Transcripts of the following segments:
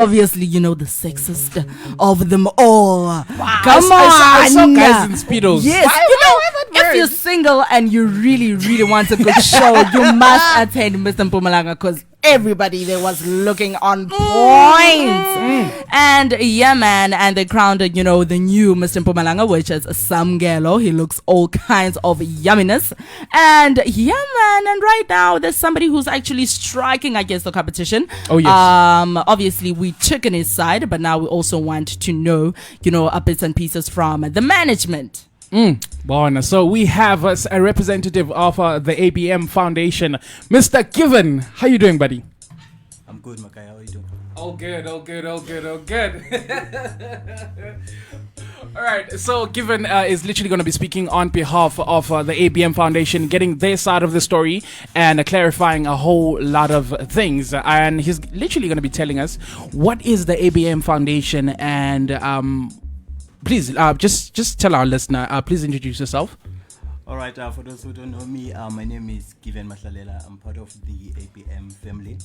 Obviously, you know, the sexist of them all. Wow. Come on. I saw guys in Speedos. Yes, if you're single and you really, really want a good show, you must attend Mr. Mpumalanga because everybody there was looking on point. And yeah, man, and they crowned, you know, the new Mr. Mpumalanga, which is Samgelo. He looks all kinds of yumminess. And yeah, man, and right now there's somebody who's actually striking against the competition. Oh, yes. Obviously we took on his side, but now we also want to know, you know, bits and pieces from the management. Bon, so we have a representative of the ABM Foundation, Mr. Given. How you doing, buddy? I'm good, Makai. How are you doing? All good. All right, so Given is literally going to be speaking on behalf of the ABM Foundation, getting their side of the story and clarifying a whole lot of things. And he's literally going to be telling us what is the ABM Foundation and please, just tell our listener, please introduce yourself. All right, for those who don't know me, my name is Given Mahlalela. I'm part of the ABM family,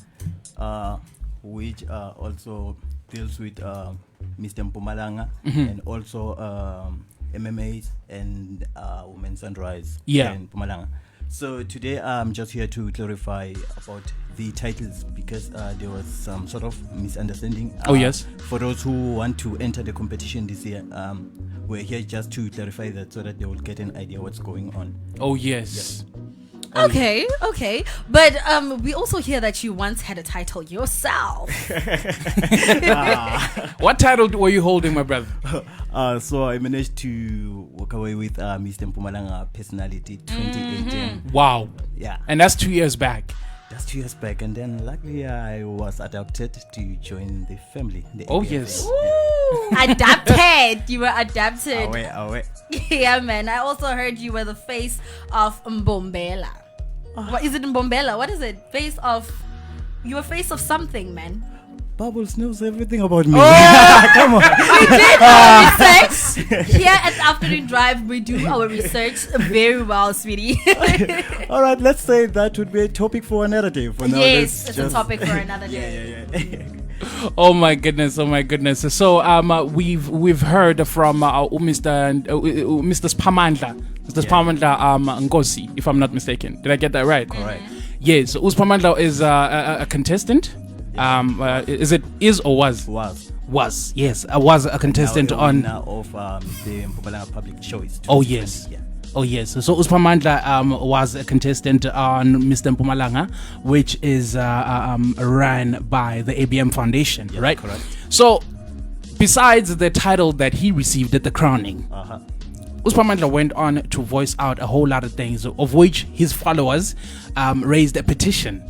which also deals with Mr. Mpumalanga and also MMA and Women's Sunrise in Mpumalanga. So today I'm just here to clarify about the titles because there was some sort of misunderstanding. Yes. For those who want to enter the competition this year, we're here just to clarify that so that they will get an idea what's going on. Oh, yes. Okay. But we also hear that you once had a title yourself. What title were you holding, my brother? So I managed to walk away with Mr. Mpumalanga Personality 2018. Wow. Yeah. And that's 2 years back. That's 2 years back. And then luckily I was adopted to join the family. The Oh, ABM yes. family. Adapted. You were adapted. Away. Yeah, man. I also heard you were the face of Mbombela. What is it, Mbombela? What is it? You were face of something, man. Bubbles knows everything about me. Come on. We did our research. Here at Afternoon Drive, we do our research very well, sweetie. All right, let's say that would be a topic for another day. For now, Yes, it's a topic for another day. Yeah. Oh my goodness. So we've heard from Mr. Spamandla. Mr. Spamandla Ngosi, if I'm not mistaken. Did I get that right? Correct. Yes. Spamandla is a contestant. Is or was? Was. Yes. I was a contestant on of the Mpumalanga Public Choice. Oh yes. Yeah. Oh yes. So Uspamandla was a contestant on Mr. Mpumalanga, which is run by the ABM Foundation, right? Correct. So besides the title that he received at the crowning, Uspamandla went on to voice out a whole lot of things, of which his followers raised a petition.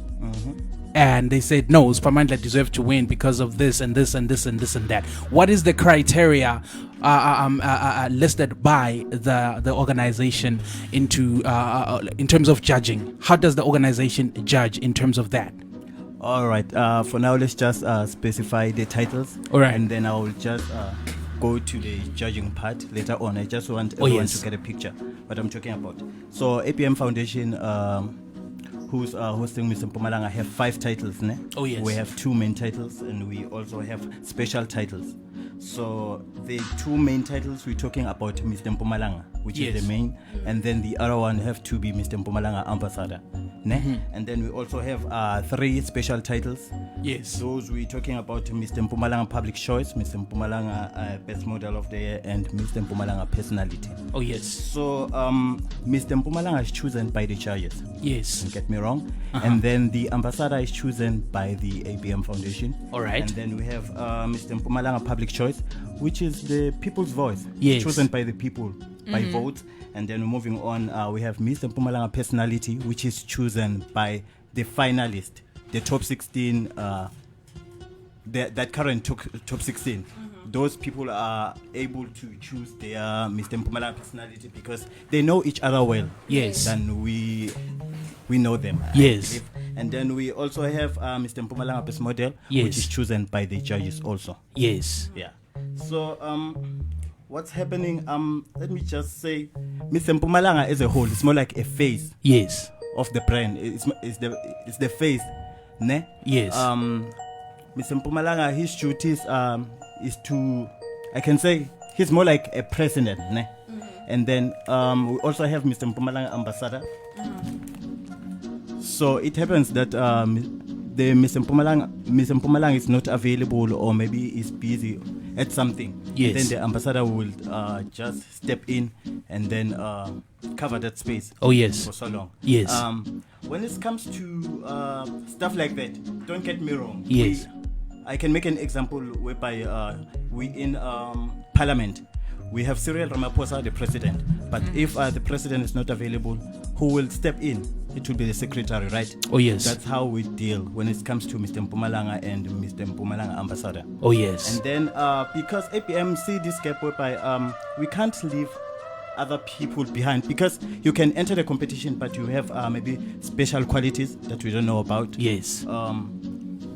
And they said, no, Uspamandla deserved to win because of this and this and this and this and that. What is the criteria listed by the organization in terms of judging? How does the organization judge in terms of that? All right. For now, let's just specify the titles. All right. And then I will just go to the judging part later on. I just want everyone to get a picture what I'm talking about. So APM Foundation, who's hosting Mr. Mpumalanga, have 5 titles. Ne? Oh, yes. We have 2 main titles and we also have special titles. So the 2 main titles, we're talking about Mr. Mpumalanga, which is the main, and then the other one have to be Mr. Mpumalanga Ambassador. Ne? And then we also have 3 special titles. Yes. Those we're talking about Mr. Mpumalanga Public Choice, Mr. Mpumalanga Best Model of the Year, and Mr. Mpumalanga Personality. Oh yes. So Mr. Mpumalanga is chosen by the judges. Yes. Don't get me wrong. And then the ambassador is chosen by the ABM Foundation. All right. And then we have Mr. Mpumalanga Public Choice, which is the people's voice. Yes. Chosen by the people by votes. And then moving on, we have Mr. Mpumalanga Personality, which is chosen by the finalist, the top 16, that current top 16. Those people are able to choose their Mr. Mpumalanga Personality because they know each other well. Yes. Than we know them. Yes. And then we also have Mr. Mpumalanga Best Model, Yes. which is chosen by the judges also. Yes. Yeah. So what's happening? Let me just say, Mr. Mpumalanga as a whole, it's more like a face Yes. of the brand. It's the face, ne? Yes. Mr. Mpumalanga, his duties is to, I can say, he's more like a president, ne? And then we also have Mr. Mpumalanga ambassador. So it happens that the Mr. Mpumalanga is not available, or maybe is busy at something. Yes. And then the ambassador will just step in and then cover that space. Oh, yes. For so long. Yes. When it comes to stuff like that, don't get me wrong. Yes. I can make an example whereby we in Parliament. We have Cyril Ramaphosa, the president. But if the president is not available, who will step in? It will be the secretary, right? Oh, yes. That's how we deal when it comes to Mr. Mpumalanga and Mr. Mpumalanga ambassador. Oh, yes. And then because APM see this gap whereby we can't leave other people behind, because you can enter the competition, but you have maybe special qualities that we don't know about. Yes.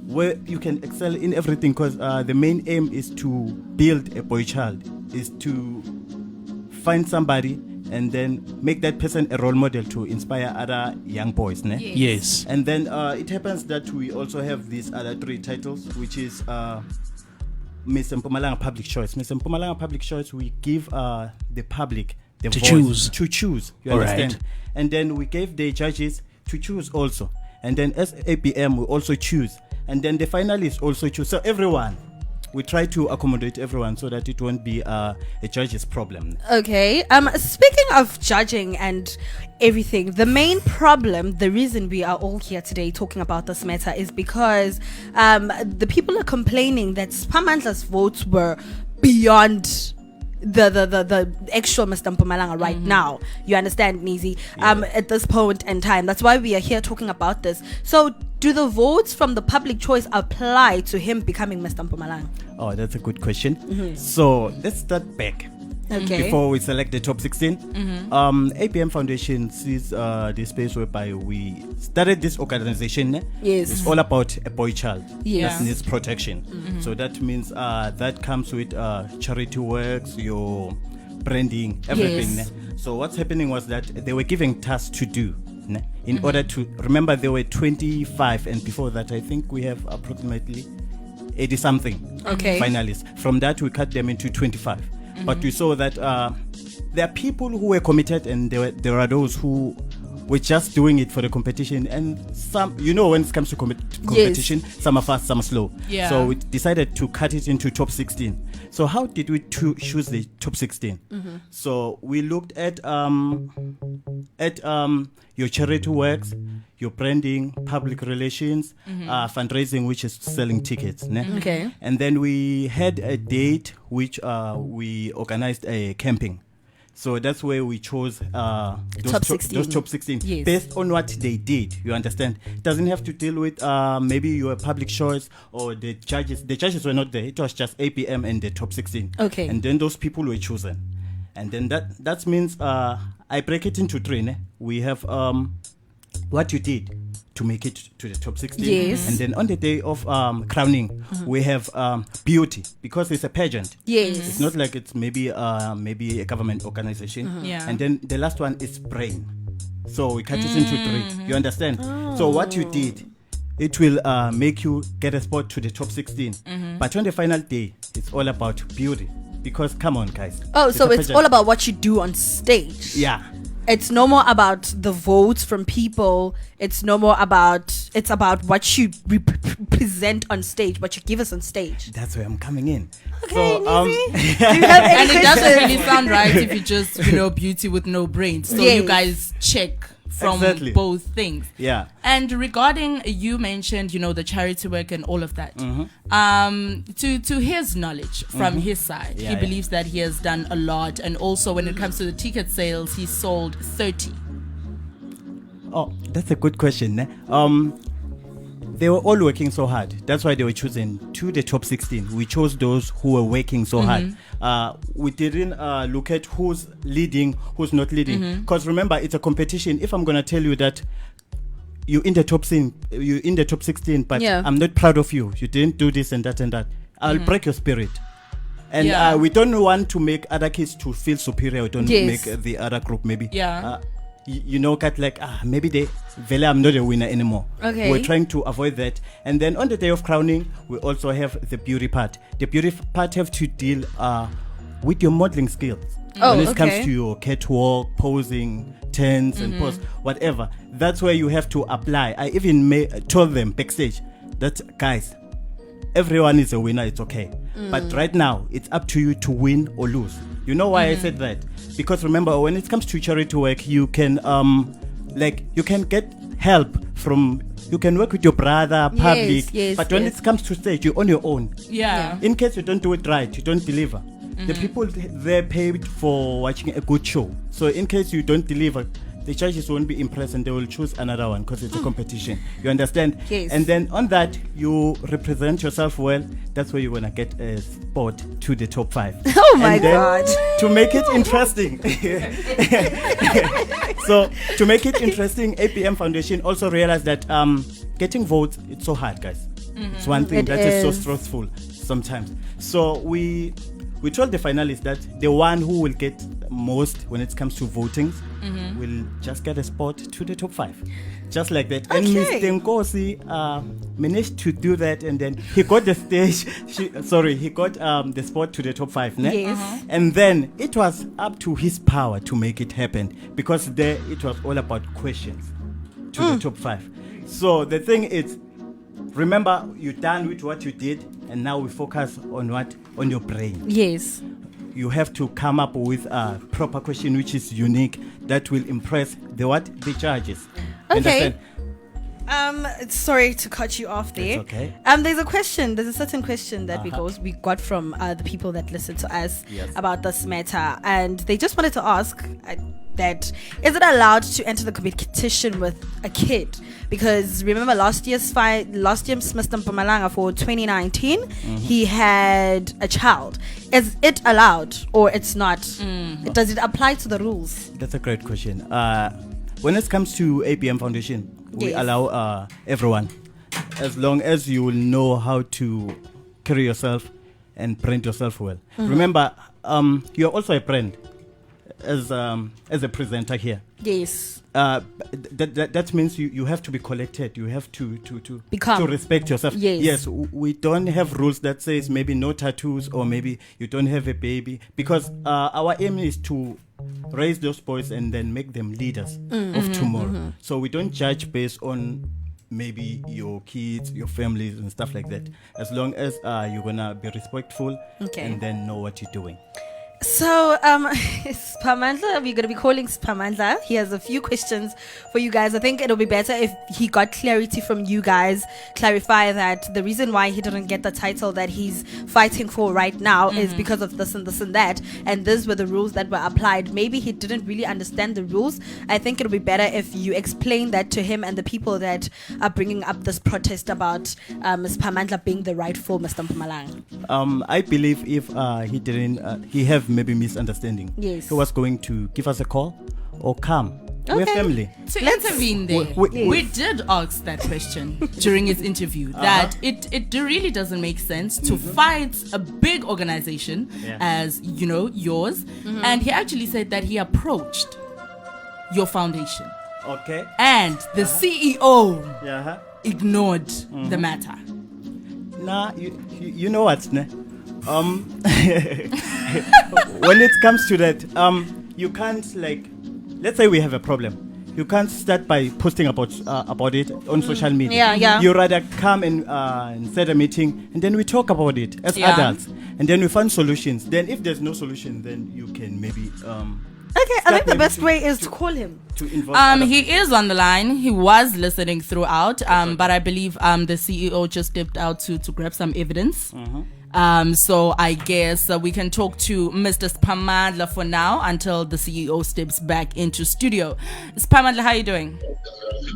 Where you can excel in everything, because the main aim is to build a boy child, is to find somebody and then make that person a role model to inspire other young boys. Ne? Yes. And then it happens that we also have these other 3 titles, which is Miss Mpumalanga Public Choice. Miss Mpumalanga Public Choice, we give the public the To voice choose. to choose. You All understand? right. And then we gave the judges to choose also. And then as APM, we also choose. And then the finalists also choose. So everyone, we try to accommodate everyone so that it won't be a judge's problem. Okay. Speaking of judging and everything, the main problem, the reason we are all here today talking about this matter is because the people are complaining that Spamandla's votes were beyond the actual Mr. Mpumalanga right now. You understand, Nizi? At this point in time, that's why we are here talking about this. So do the votes from the public choice apply to him becoming Mr. Mpumalanga? Oh, that's a good question. So let's start back. Okay. Before we select the top 16, APM Foundation sees the space whereby we started this organization. Yes. It's all about a boy child Yes. that needs protection. So that means that comes with charity works, your branding, everything. Yes. So what's happening was that they were giving tasks to do. In order to remember, there were 25, and before that, I think we have approximately 80 something Okay. finalists. From that, we cut them into 25. But we saw that there are people who were committed, and there are those who were just doing it for the competition. And some, when it comes to competition, some are fast, some are slow. Yeah. So we decided to cut it into top 16. So how did we choose the top 16? So we looked at your charity works, your branding, public relations, fundraising, which is selling tickets. Okay. And then we had a date which we organized a camping. So that's where we chose those top 16 Yes. based on what they did. You understand? It doesn't have to deal with maybe your public choice or the judges. The judges were not there. It was just APM and the top 16. Okay. And then those people were chosen. And then that means I break it into 3. We have what you did to make it to the top 16. Yes. And then on the day of crowning, we have beauty, because it's a pageant. Yes. It's not like it's maybe a government organization. Yeah. And then the last one is brain. So we cut it into 3. You understand? So what you did, it will make you get a spot to the top 16. But on the final day, it's all about beauty. Because come on, guys. Oh, so a it's pageant. all about what you do on stage. Yeah. It's no more about the votes from people. It's no more about, it's about what you present on stage, what you give us on stage. That's where I'm coming in. Okay, So, Nizi, do you have any And it doesn't questions? really sound right if you just, beauty with no brains. So Yes. you guys check from Exactly. both things. yeah. And regarding, you mentioned, the charity work and all of that. To his knowledge, from his side, Yeah, he yeah. believes that he has done a lot. And also when it comes to the ticket sales, he sold 30. Oh, that's a good question. They were all working so hard. That's why they were chosen to the top 16. We chose those who were working so hard. We didn't look at who's leading, who's not leading. Because remember, it's a competition. If I'm going to tell you that you're in the top 16, but Yeah. I'm not proud of you. You didn't do this and that and that. I'll break your spirit. And Yeah. we don't want to make other kids to feel superior. We don't Yes. make the other group maybe. Yeah. you know, cut like maybe I'm not a winner anymore. Okay. We're trying to avoid that. And then on the day of crowning, we also have the beauty part. The beauty part have to deal with your modeling skills. When it comes to your catwalk, posing, turns and pose, whatever. That's where you have to apply. I even told them backstage that, guys, everyone is a winner, it's okay. But right now, it's up to you to win or lose. You know why I said that? Because remember, when it comes to charity work, you can you can get help from, you can work with your brother, public. But when it comes to stage, you're on your own. Yeah. In case you don't do it right, you don't deliver. The people, they're paid for watching a good show. So in case you don't deliver, the judges won't be impressed and they will choose another one because it's a competition. You understand? Yes. And then on that, you represent yourself well. That's where you're going to get a spot to the top 5. Oh my And then God. To make it interesting. So to make it interesting, APM Foundation also realized that getting votes, it's so hard, guys. It's one thing that is so stressful sometimes. So we told the finalists that the one who will get most when it comes to voting will just get a spot to the top 5. Just like that. And Mr. Nkosi managed to do that, and then he got the stage. He got the spot to the top 5. Ne? Yes. And then it was up to his power to make it happen, because there it was all about questions to the top 5. So the thing is, remember, you're done with what you did, and now we focus on what? On your brain. Yes. You have to come up with a proper question which is unique, that will impress the judges. Okay. Sorry to cut you off there. It's okay. There's a certain question that we got from the people that listen to us about this matter, and they just wanted to ask that, is it allowed to enter the competition with a kid? Because remember last year's Mr. Mpumalanga for 2019, he had a child. Is it allowed or it's not? Does it apply to the rules? That's a great question. When it comes to APM Foundation, we allow everyone, as long as you will know how to carry yourself and brand yourself well. Remember, you're also a brand as a presenter here. Yes. That means you have to be collected. You have to Become. to respect yourself. Yes. We don't have rules that says maybe no tattoos, or maybe you don't have a baby, because our aim is to raise those boys and then make them leaders of tomorrow. So we don't judge based on maybe your kids, your families and stuff like that. As long as you're gonna be respectful and then know what you're doing. So, Spamandla, we're going to be calling Spamandla. He has a few questions for you guys. I think it'll be better if he got clarity from you guys, clarify that the reason why he didn't get the title that he's fighting for right now is because of this and this and that. And these were the rules that were applied. Maybe he didn't really understand the rules. I think it'll be better if you explain that to him and the people that are bringing up this protest about Spamandla being the rightful Mr. Mpumalanga. I believe if he didn't, he have maybe misunderstanding. Yes. He was going to give us a call or come. We're family. To intervene there, we did ask that question during his interview, that it really doesn't make sense to fight a big organization as, yours. And he actually said that he approached your foundation. Okay. And the CEO ignored the matter. Nah, you know what, ne? When it comes to that, you can't, like, let's say we have a problem. You can't start by posting about it on social media. Yeah. You rather come and set a meeting, and then we talk about it as adults, and then we find solutions. Then if there's no solution, then you can maybe Okay, I think the best way is to call him. To involve he is on the line. He was listening throughout, but I believe the CEO just stepped out to grab some evidence. So I guess we can talk to Mr. Spamandla for now until the CEO steps back into studio. Spamandla, how are you doing?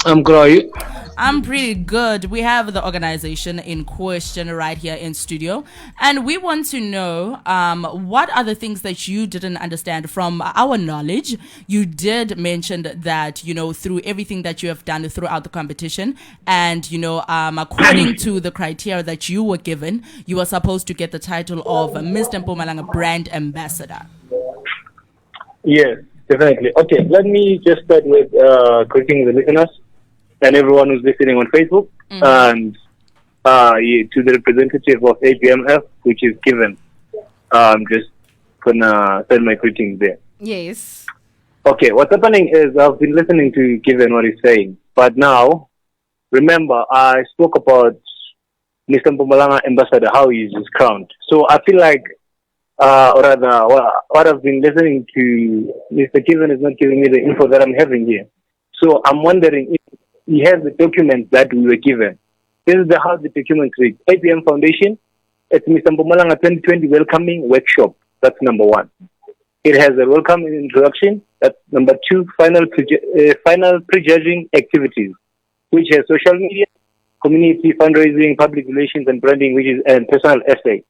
I'm good. Are you? I'm pretty good. We have the organization in question right here in studio, and we want to know what are the things that you didn't understand. From our knowledge, you did mention that through everything that you have done throughout the competition, and according to the criteria that you were given, you were supposed to get the title of Mr. Mpumalanga Brand Ambassador. Yes. Definitely. Okay, let me just start with greeting the listeners and everyone who's listening on Facebook, and to the representative of APMF, which is Given. I'm just gonna send my greetings there. Yes. Okay, what's happening is I've been listening to Given what he's saying, but now, remember, I spoke about Mr. Mpumalanga ambassador, how he's crowned. So I feel like, or rather, what I've been listening to Mr. Given is not giving me the info that I'm having here. So I'm wondering if he has the documents that we were given. This is how the document reads. APM Foundation, it's Mr. Mpumalanga 2020 welcoming workshop. That's number one. It has a welcome introduction. That's number two, final prejudging activities, which has social media, community fundraising, public relations, and branding, which is a personal essay.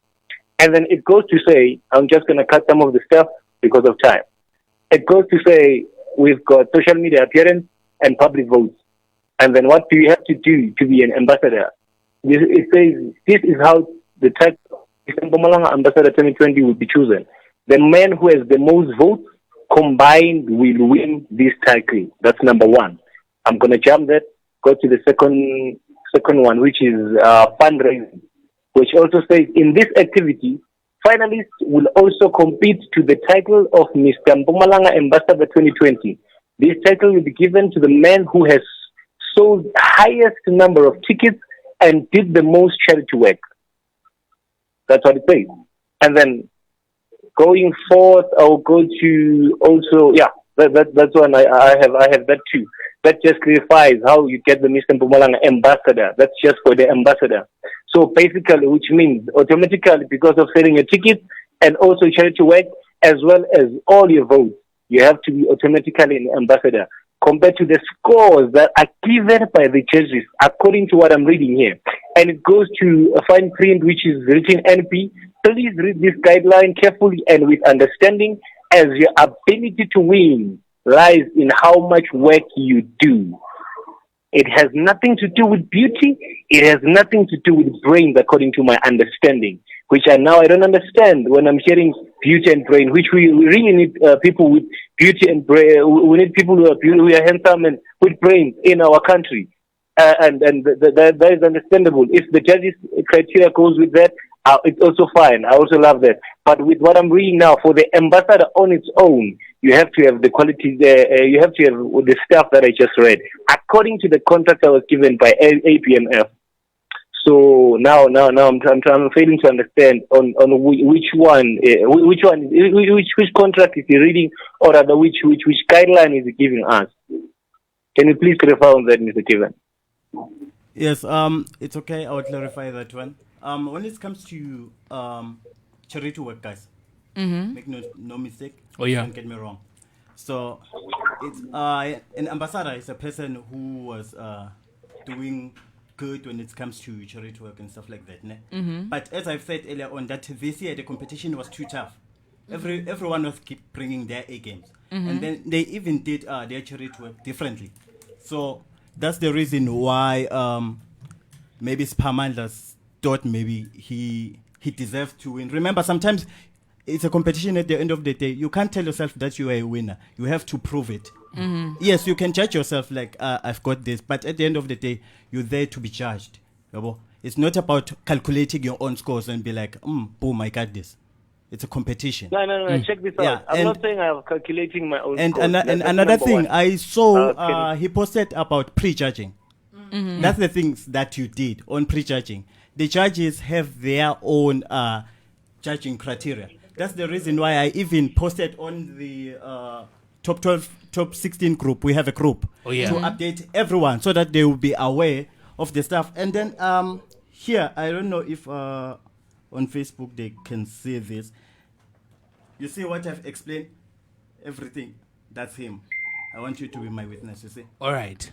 And then it goes to say, I'm just going to cut some of the stuff because of time. It goes to say, we've got social media appearance and public votes. And then what do you have to do to be an ambassador? It says, this is how the type of Mpumalanga Ambassador 2020 will be chosen. The man who has the most votes combined will win this title. That's number one. I'm going to jump that, go to the second one, which is fundraising, which also says in this activity, finalists will also compete to the title of Mr. Mpumalanga Ambassador 2020. This title will be given to the man who has sold highest number of tickets and did the most charity work. That's what it says. And then going forth, I'll go to also, that's one I have that too. That just clarifies how you get the Mr. Mpumalanga ambassador. That's just for the ambassador. So basically, which means automatically, because of selling your ticket and also charity work, as well as all your votes, you have to be automatically an ambassador. Compared to the scores that are given by the judges, according to what I'm reading here. And it goes to a fine print which is written NP. Please read this guideline carefully and with understanding, as your ability to win lies in how much work you do. It has nothing to do with beauty. It has nothing to do with brains, according to my understanding, which I don't understand when I'm hearing beauty and brain, which we really need people with beauty and brain. We need people who are handsome and with brains in our country. And that is understandable. If the judges' criteria goes with that, it's also fine. I also love that. But with what I'm reading now, for the ambassador on its own, you have to have the qualities there. You have to have the stuff that I just read, according to the contract I was given by APMF. So now I'm failing to understand on which contract is he reading, or rather which guideline is he giving us. Can you please clarify on that, Mr. Given? Yes, it's okay. I will clarify that one. When it comes to charity work, guys, make no mistake. Oh yeah, don't get me wrong. So it's an ambassador is a person who was doing good when it comes to charity work and stuff like that. But as I've said earlier on, that this year the competition was too tough. Everyone was keep bringing their A games, and then they even did their charity work differently. So that's the reason why maybe Spamandlas thought maybe he deserved to win. Remember, sometimes it's a competition. At the end of the day, you can't tell yourself that you are a winner. You have to prove it. Yes, you can judge yourself like I've got this, but at the end of the day, you're there to be judged. It's not about calculating your own scores and be like, boom, I got this. It's a competition. No. Check this out. I'm not saying I'm calculating my own scores. And another thing, I saw he posted about prejudging. That's the things that you did on prejudging. The judges have their own judging criteria. That's the reason why I even posted on the top 12, top 16 group. We have a group to update everyone so that they will be aware of the stuff. And then here, I don't know if on Facebook they can see this. You see what I've explained? Everything. That's him. I want you to be my witness, you see? All right.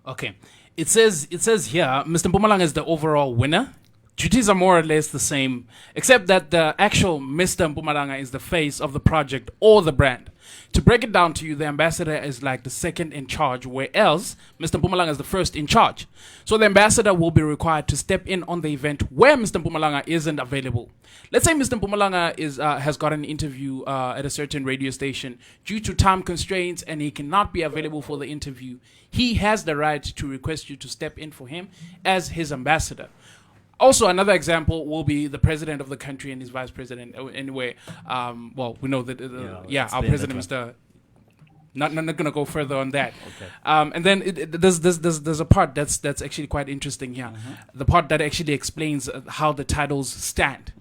Okay. It says here, Mr. Mpumalanga is the overall winner duties are more or less the same, except that the actual Mr. Mpumalanga is the face of the project or the brand. To break it down to you, the ambassador is like the second in charge, whereas Mr. Mpumalanga is the first in charge. So the ambassador will be required to step in on the event where Mr. Mpumalanga isn't available. Let's say Mr. Mpumalanga has got an interview at a certain radio station due to time constraints and he cannot be available for the interview. He has the right to request you to step in for him as his ambassador. Also, another example will be the president of the country and his vice president. Anyway, well, we know that, our president, Mr. Not going to go further on that. Okay. And then there's a part that's actually quite interesting here. The part that actually explains how the titles stand.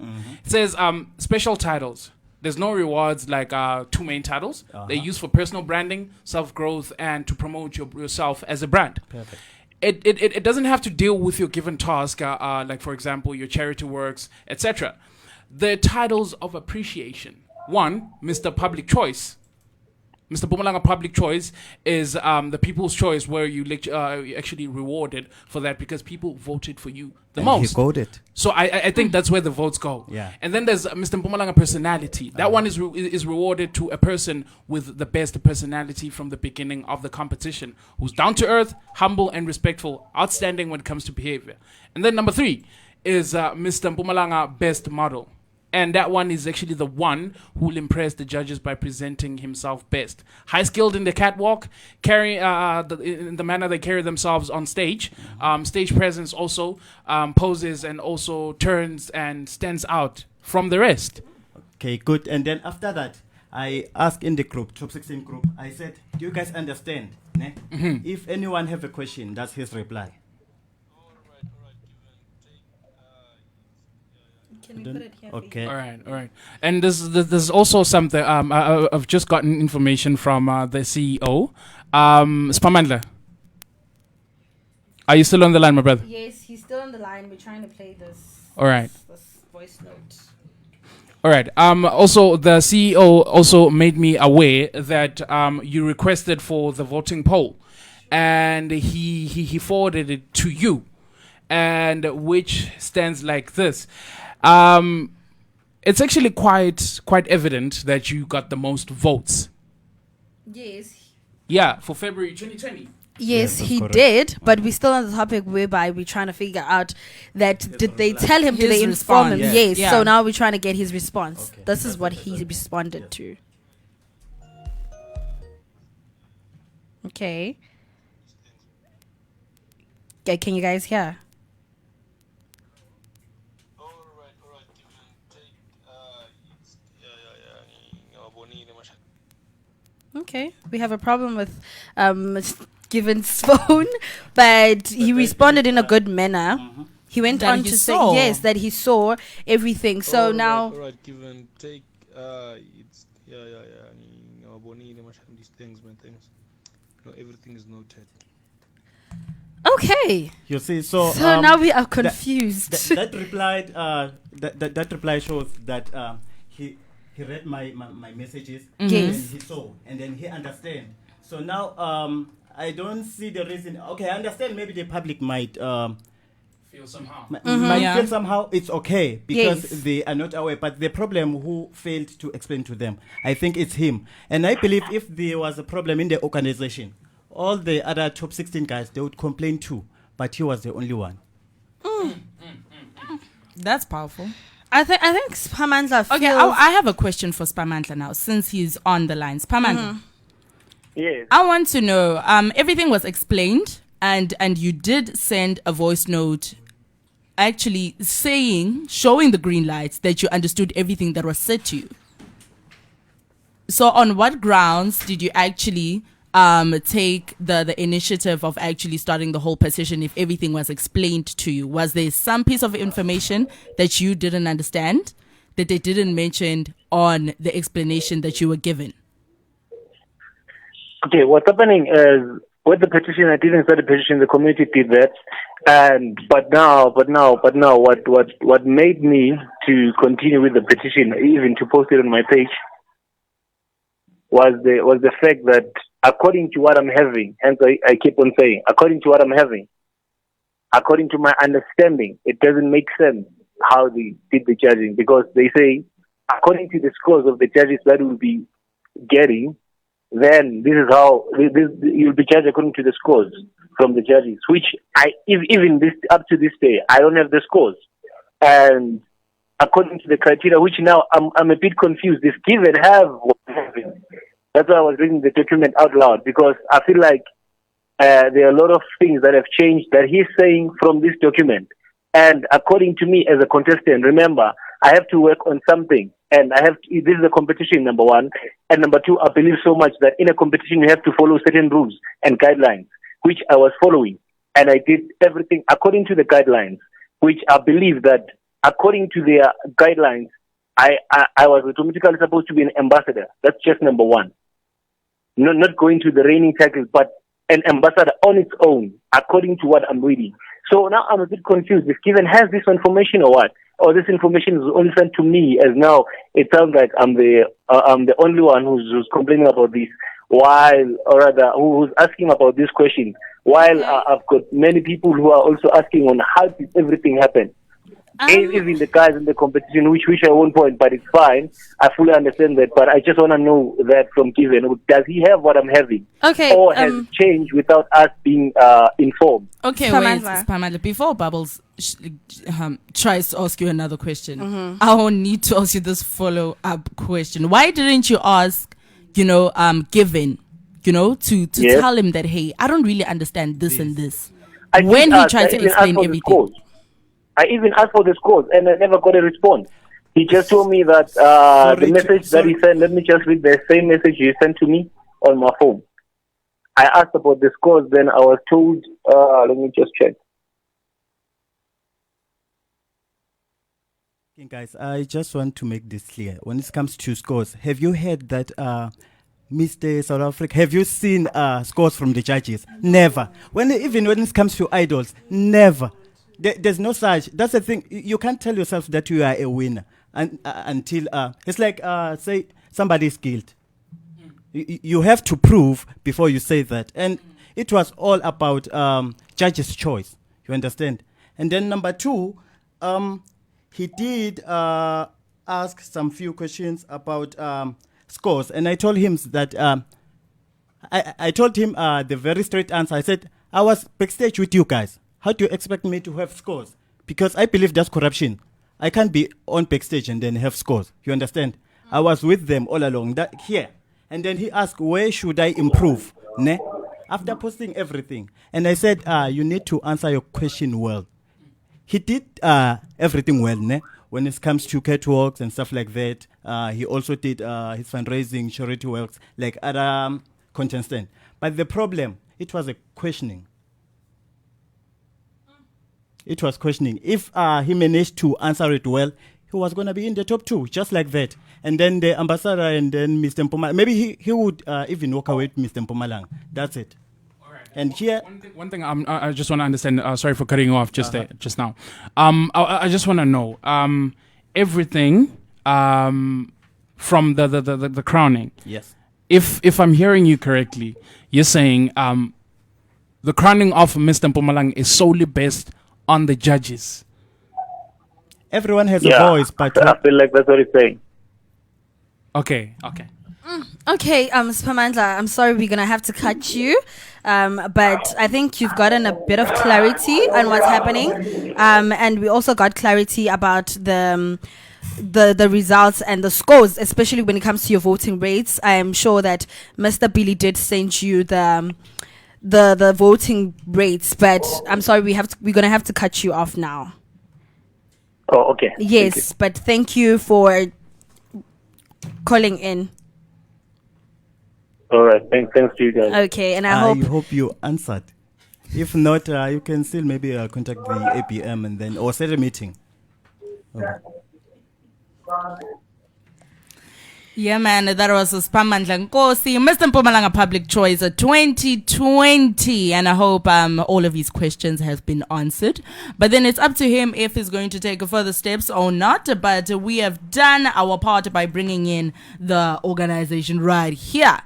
It says special titles. There's no rewards like two main titles. They're used for personal branding, self-growth, and to promote yourself as a brand. Perfect. It doesn't have to deal with your given task, like, for example, your charity works, etc. The titles of appreciation. One, Mr. Public Choice. Mr. Mpumalanga Public Choice is the people's choice, where you're actually rewarded for that because people voted for you the most. He coded. So I think that's where the votes go. Yeah. And then there's Mr. Mpumalanga Personality. That one is rewarded to a person with the best personality from the beginning of the competition, who's down to earth, humble and respectful, outstanding when it comes to behavior. And then number 3 is Mr. Mpumalanga Best Model. And that one is actually the one who will impress the judges by presenting himself best. High skilled in the catwalk, carry in the manner they carry themselves on stage. Stage presence also, poses and also turns and stands out from the rest. Okay, good. And then after that, I asked in the group, Top 16 group, I said, do you guys understand? Ne? If anyone have a question, that's his reply. Can we put it here? Okay. All right. And there's also something. I've just gotten information from the CEO, Spamandla. Are you still on the line, my brother? Yes, he's still on the line. We're trying to play this. All right. This voice note. All right. Also, the CEO also made me aware that you requested for the voting poll, and he forwarded it to you, and which stands like this. It's actually quite evident that you got the most votes. Yes. Yeah, for February 2020. Yes, that's he correct. did, but we're still on the topic whereby we're trying to figure out that did they tell him, did His they inform him? response. Yes, Yeah. so now we're trying to get his response. Okay. This is what he responded to. Okay. Okay, can you guys hear? Okay, we have a problem with Given's phone, but he responded in a good manner. He went That on he to saw. say yes, that he saw everything. So now, Alright, give and take. It's these things, man, things. No, everything is noted. okay. You see, so Now we are confused. that replied that reply shows that he read my messages Yes. and he saw and then he understand. So now I don't see the reason. Okay, I understand maybe the public might Feel somehow. might Yeah. feel somehow it's okay because Yes. they are not aware. But the problem who failed to explain to them, I think it's him. And I believe if there was a problem in the organization, all the other top 16 guys, they would complain too. But he was the only one. That's powerful. I think Spamandla feels... Okay, I have a question for Spamandla now, since he's on the line. Spamandla, Yes. I want to know, everything was explained, and you did send a voice note actually showing the green lights that you understood everything that was said to you. So on what grounds did you actually take the initiative of actually starting the whole petition if everything was explained to you? Was there some piece of information that you didn't understand that they didn't mention on the explanation that you were given? Okay, what's happening is with the petition, I didn't start the petition. The community did that, but now, what made me to continue with the petition, even to post it on my page, was the fact that according to what I'm having, and I keep on saying, according to what I'm having, according to my understanding, it doesn't make sense how they did the judging, because they say, according to the scores of the judges that will be getting, then this is how you'll be judged according to the scores from the judges, which even this up to this day, I don't have the scores. And according to the criteria, which now I'm a bit confused. If Given have what happened, that's why I was reading the document out loud, because I feel like there are a lot of things that have changed that he's saying from this document. And according to me as a contestant, remember, I have to work on something. And this is a competition, number one. And number two, I believe so much that in a competition, you have to follow certain rules and guidelines, which I was following. And I did everything according to the guidelines, which I believe that according to their guidelines, I was automatically supposed to be an ambassador. That's just number one. Not going to the reigning title, but an ambassador on its own, according to what I'm reading. So now I'm a bit confused. If Given has this information or what? Or this information is only sent to me, as now it sounds like I'm the only one who's complaining about this, who's asking about this question, while I've got many people who are also asking on how did everything happen. Even the guys in the competition, which I won't point, but it's fine. I fully understand that, but I just want to know that from Given. Does he have what I'm having? Okay. Or has it changed without us being informed? Okay, Spamandla, before Bubbles tries to ask you another question, I will need to ask you this follow-up question. Why didn't you ask, Given, to tell him that, hey, I don't really understand this and this, when he tried to explain everything? I even asked for the scores and I never got a response. He just told me that the message that he sent, let me just read the same message he sent to me on my phone. I asked about the scores, then I was told, let me just check. Okay, guys, I just want to make this clear. When it comes to scores, have you heard that Mr. South Africa, have you seen scores from the judges? Never. Even when it comes to idols, never. There's no such. That's the thing. You can't tell yourself that you are a winner until it's like say somebody's guilty. You have to prove before you say that. And it was all about judge's choice. You understand? And then number two, he did ask some few questions about scores, and I told him that I told him the very straight answer. I said I was backstage with you guys. How do you expect me to have scores? Because I believe that's corruption. I can't be on backstage and then have scores. You understand? I was with them all along here. And then he asked, where should I improve? Ne? After posting everything. And I said, you need to answer your question well. He did everything well, ne? When it comes to catwalks and stuff like that. He also did his fundraising, charity works, like other contestants. But the problem, it was a questioning. It was questioning. If he managed to answer it well, he was going to be in the top two, just like that. And then the ambassador and then Mr. Mpumalanga. Maybe he would even walk away with Mr. Mpumalanga. That's it. All right. And here... One thing I just want to understand. Sorry for cutting you off just now. I just want to know everything from the crowning. Yes. If I'm hearing you correctly, you're saying the crowning of Mr. Mpumalanga is solely based on the judges. Everyone has a voice, but I feel like that's what he's saying. Okay. Okay, Spamandla, I'm sorry we're gonna have to cut you, but I think you've gotten a bit of clarity on what's happening, and we also got clarity about the results and the scores, especially when it comes to your voting rates. I am sure that Mr. Billy did send you the voting rates, but I'm sorry we're gonna have to cut you off now. Oh, okay. Yes, but thank you for calling in. All right. Thanks to you guys. Okay, and I hope you answered. If not, you can still maybe contact the APM and then or set a meeting. Okay. Yeah, man, that was Spamandla Nkosi, Mr. Mpumalanga Public Choice 2020, and I hope all of his questions have been answered. But then it's up to him if he's going to take further steps or not. But we have done our part by bringing in the organization right here.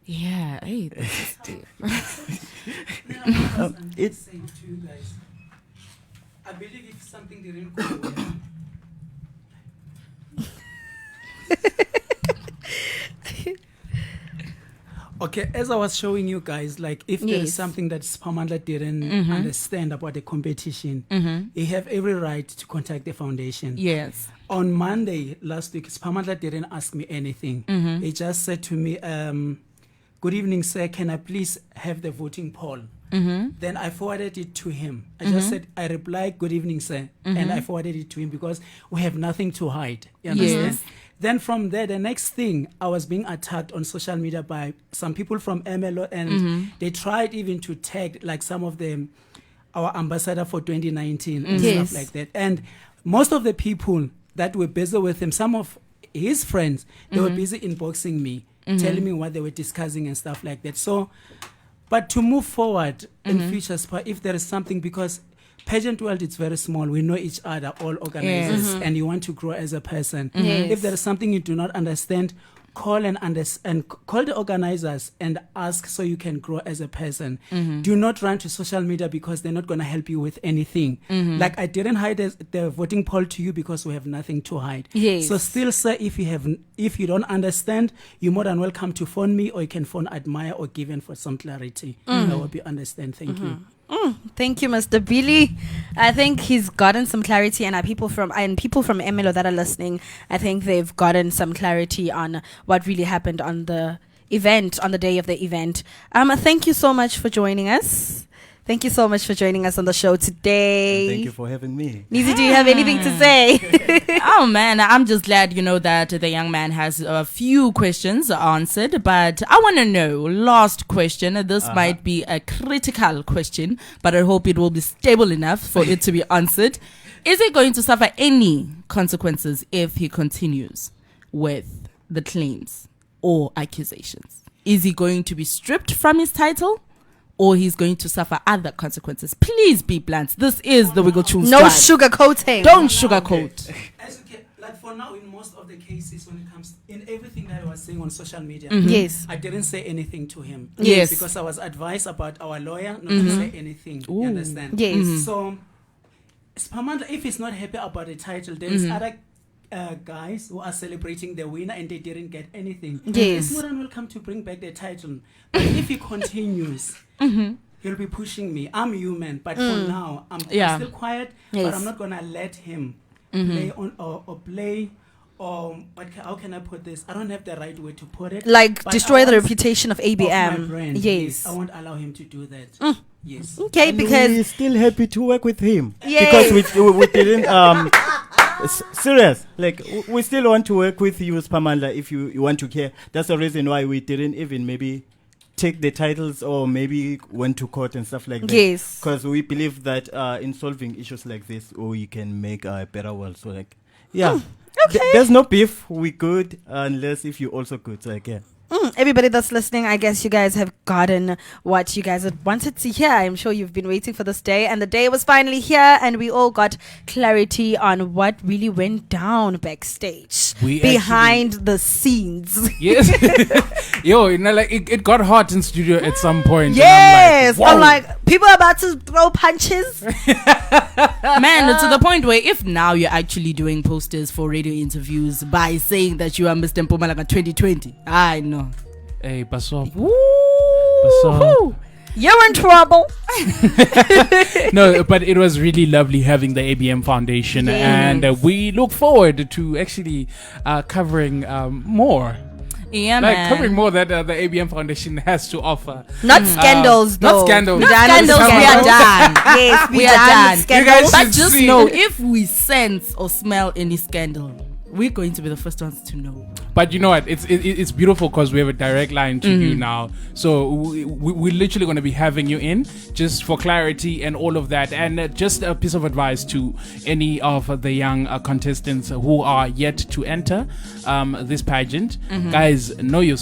Yeah, hey, this is deep. It's I believe if something didn't go well. Okay, as I was showing you guys, like if there is Yes. something that Spamandla didn't understand about the competition, he have every right to contact the foundation. Yes. On Monday last week, Spamandla didn't ask me anything. He just said to me, "Good evening, sir. Can I please have the voting poll?" Then I forwarded it to him. I just said, I replied, "Good evening, sir," and I forwarded it to him because we have nothing to hide. You understand? Yes. Then from there, the next thing, I was being attacked on social media by some people from MLO, and they tried even to tag like some of them, our ambassador for 2019 and Yes. stuff like that. And most of the people that were busy with him, some of his friends, they were busy inboxing me, telling me what they were discussing and stuff like that. So, but to move forward in future, if there is something, because pageant world, it's very small. We know each other, all organizers, and you want to grow as a person. Yes. If there is something you do not understand, call call the organizers and ask so you can grow as a person. Do not run to social media because they're not going to help you with anything. Like I didn't hide the voting poll to you because we have nothing to hide. Yes. So still, sir, if you don't understand, you're more than welcome to phone me, or you can phone Admire or Given for some clarity. I hope you understand. Thank you. Thank you, Mr. Billy. I think he's gotten some clarity, and people from MLO that are listening, I think they've gotten some clarity on what really happened on the event, on the day of the event. Thank you so much for joining us. Thank you so much for joining us on the show today. Thank you for having me. Nizi, do you have anything to say? Oh man, I'm just glad that the young man has a few questions answered, but I want to know, last question, this might be a critical question, but I hope it will be stable enough for it to be answered. Is he going to suffer any consequences if he continues with the claims or accusations? Is he going to be stripped from his title? Or he's going to suffer other consequences? Please be blunt. This is the Wiggle Tunes No tribe. sugarcoating. Don't sugarcoat. As you can, like for now, in most of the cases, when it comes in everything that I was saying on social media, Yes. I didn't say anything to him. Yes. Because I was advised about our lawyer not to say anything. You understand? Yes. So, Spamandla, if he's not happy about the title, there is other guys who are celebrating the winner and they didn't get anything. Yes. He's more than welcome to bring back the title. But if he continues, he'll be pushing me. I'm human, but for now, I'm still quiet, Yes. but I'm not going to let him play on or play. How can I put this? I don't have the right way to put it. Like but destroy I the want- reputation of of my ABM. brand. Yes. I won't allow him to do that. Yes. Okay, And because we're still happy to work with him. Yay. Because we didn't serious, like we still want to work with you, Spamandla, if you want to care. That's the reason why we didn't even maybe take the titles or maybe went to court and stuff like that. Yes. Because we believe that in solving issues like this, you can make a better world. So like, yeah. okay. There's no beef. We good unless if you also good. So like, yeah. Everybody that's listening, I guess you guys have gotten what you guys had wanted to hear. I'm sure you've been waiting for this day, and the day was finally here, and we all got clarity on what really went down backstage, We behind the scenes. Yes. Yo, like it got hot in studio at some point. Yes, and I'm like, people are about to throw punches. Man, to the point where if now you're actually doing posters for radio interviews by saying that you are Mr. Mpumalanga 2020, I know. hey, Basop. Woo! You're in trouble. No, but it was really lovely having the ABM Foundation, and we look forward to actually covering more. Yeah, Like man. covering more that the ABM Foundation has to offer. Not scandals, though. Not scandals. Not scandals, we are done. Yes, We are done. You guys But should just see. know, if we sense or smell any scandal, we're going to be the first ones to know. But you know what? It's beautiful because we have a direct line to you now. So we're literally going to be having you in just for clarity and all of that. And just a piece of advice to any of the young contestants who are yet to enter this pageant. Guys, know your